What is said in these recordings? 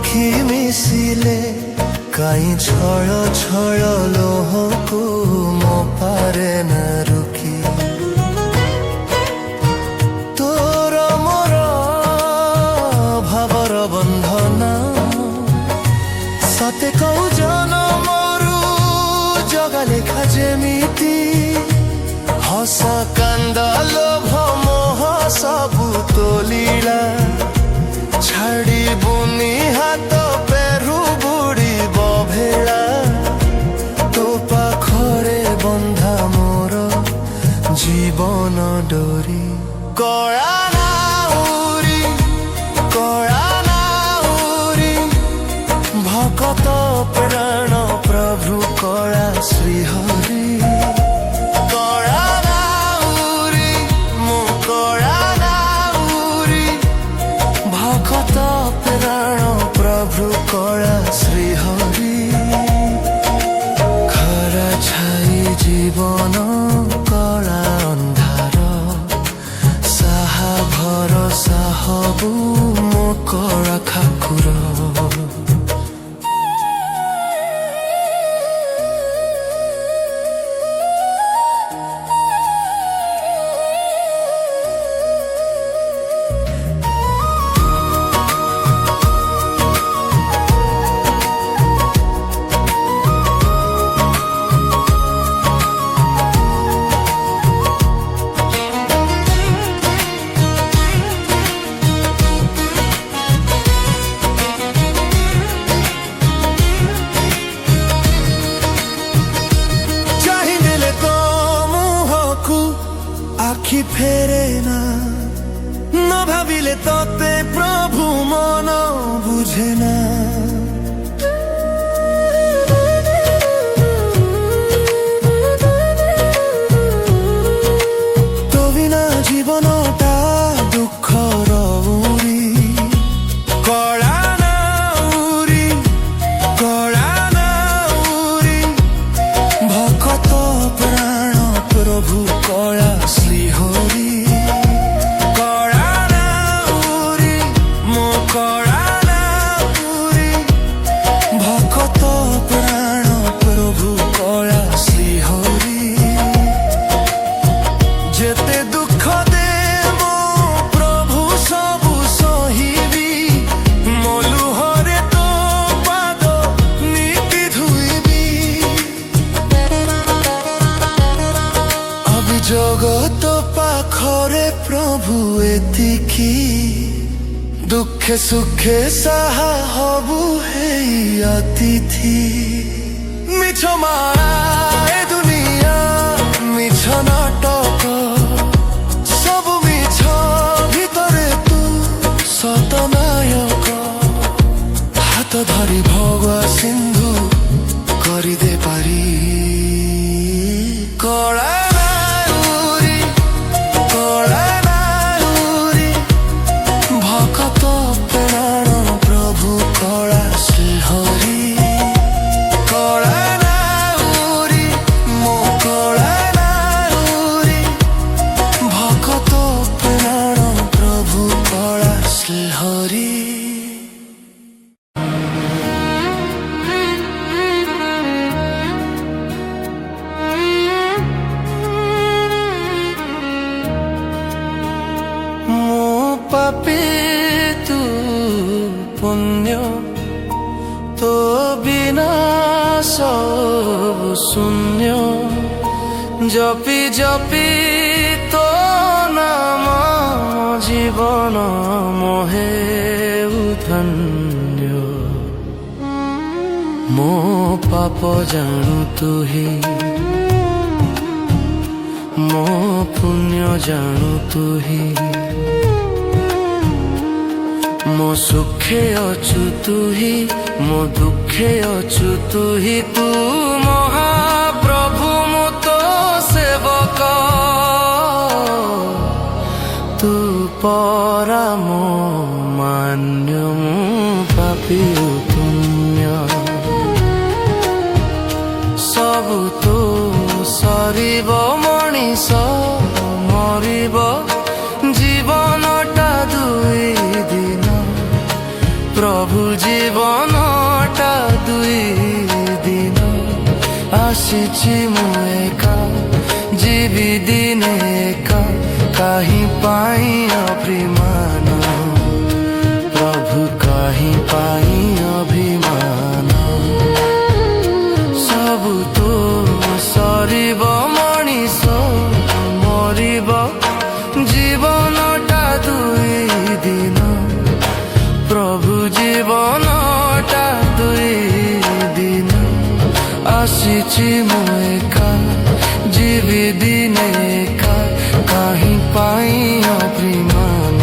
ଆଖି ମିଶିଲେ କାହିଁ ଛଳ ଛଳ ଲୋହକୁ ମୋ ପାରେ ନା ରୁକି। ତୋର ମୋର ଭାବର ବନ୍ଧନ ସତେ କଉ ଜନମରୁ ଜଗା ଲେଖା ଯେମିତି। ହସ କାନ୍ଦ ଲୋଭ ମୋହ ସବୁ ତୋଲିଲା ଛାଡ଼ିବୁନି ହାତ ପେରୁ ବୁଡ଼ିବ ଭେଳା। ତୋ ପାଖରେ ବନ୍ଧା ମୋର ଜୀବନ ଡୋରି। କଳା ନାଉରି କଳା ନାଉରି ଭକତ ପ୍ରାଣ ପ୍ରଭୁ କଳା ଶ୍ରୀହରି। କଳା ନାଉରି ମୁଁ କଳା ନାଉରି ଭକତ ପ୍ରାଣ ପ୍ରଭୁ କଳା ଶ୍ରୀହରି। ଖରା ଛାଇ ଜୀବନ କଳା ଅନ୍ଧାର ସାହା ଭରସା ହବୁ ମୋ କଳା ଖାକୁର। আখি ফেরে না ন ভাবিলে ততে প্রভু মন বুঝে না। তো বিনা জীবনটা দুঃখর উরি। কড়া নাউরি কড়া নাউরি ভকত প্রাণ প্রভু কড়া শ্রীহরি। কড়া নাউরি মো কড়া নাউরি ভকত প্রাণ প্রভু কড়া শ্রীহরি। যেতে দুঃখ দে মো প্রভু সবু সহিবি। মো লুহরে তো পাদ নিতি ধুইবি। অভিযোগ তো পাখরে প্রভু এতিকি। দুঃখে সুখে সাহা হবু হেই অতিথি। মিছ মায়া এ দুনিয়া মিছ নাটক সবু মিছ ভিতরে তু সত নায়ক। হাত ধরি ভগা সিন্ধু করিদে পারি। কড়া নাউরি কড়া নাউরি ভকত প্রাণ প্রভু কড়া শ্রীহরি। কড়া নাউরি মো কড়া নাউরি ভকত প্রাণ প্রভু কড়া শ্রীহরি। পাপী তু পুণ্য তো বিনা সবু শূন্য। জপি জপি তো নাম জীবন মোহে ধন্য। মো পাপ জাণু তুহি মো পুণ্য জাণু তুহি। মো সুখে অছু তুহি মো দুঃখে অছু তুহি। তু মহাপ্রভু মু তো সেবক তু পরম মান্য। মু পাপী পুণ্য সবু তো সরিব মଣିষ মরিব। জীবনটা দুই দিন प्रभु जीवनटा दुई दिन आसिछि मु एका जीवी दिने एका काहि पाई अभिमान प्रभु काहि पाई अभिमान सबु तो सरिब मनिष मरिब जीवनटा दुई दिन प्रभु जीवनटा दुई दिन आसिछि मु एका जीवी दिने एका काहि पाई अभिमान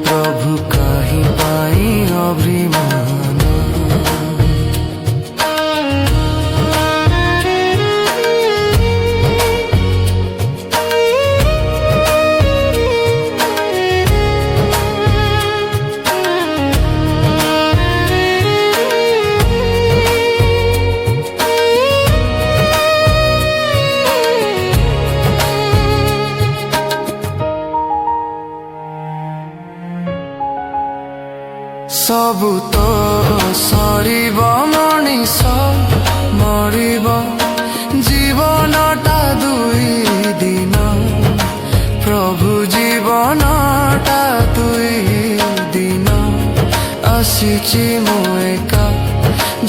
प्रभु काहि पाई अभिमान सबु तो सरिब मनिष मरिब जीवनटा दुई दिन प्रभु जीवनटा दुई दिन आसिछि मु एका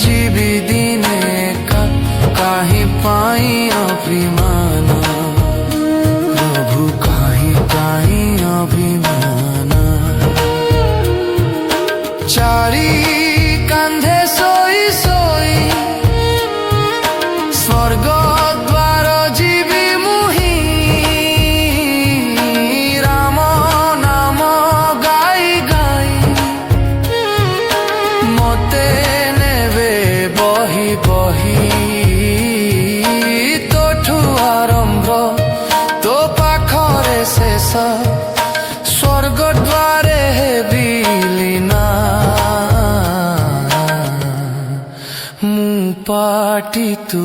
जीवी दिने एका काहि पाई अभिमान प्रभु काहि पाई अभिमान चारी कांधे सोई सोई स्वर्ग द्वार जीवी मुही राम नाम गाई गाई मते नेबे बही बही तोठू आरंभ तो पाखरे शेष स्वर्ग द्वारे बिलीना पाटी तू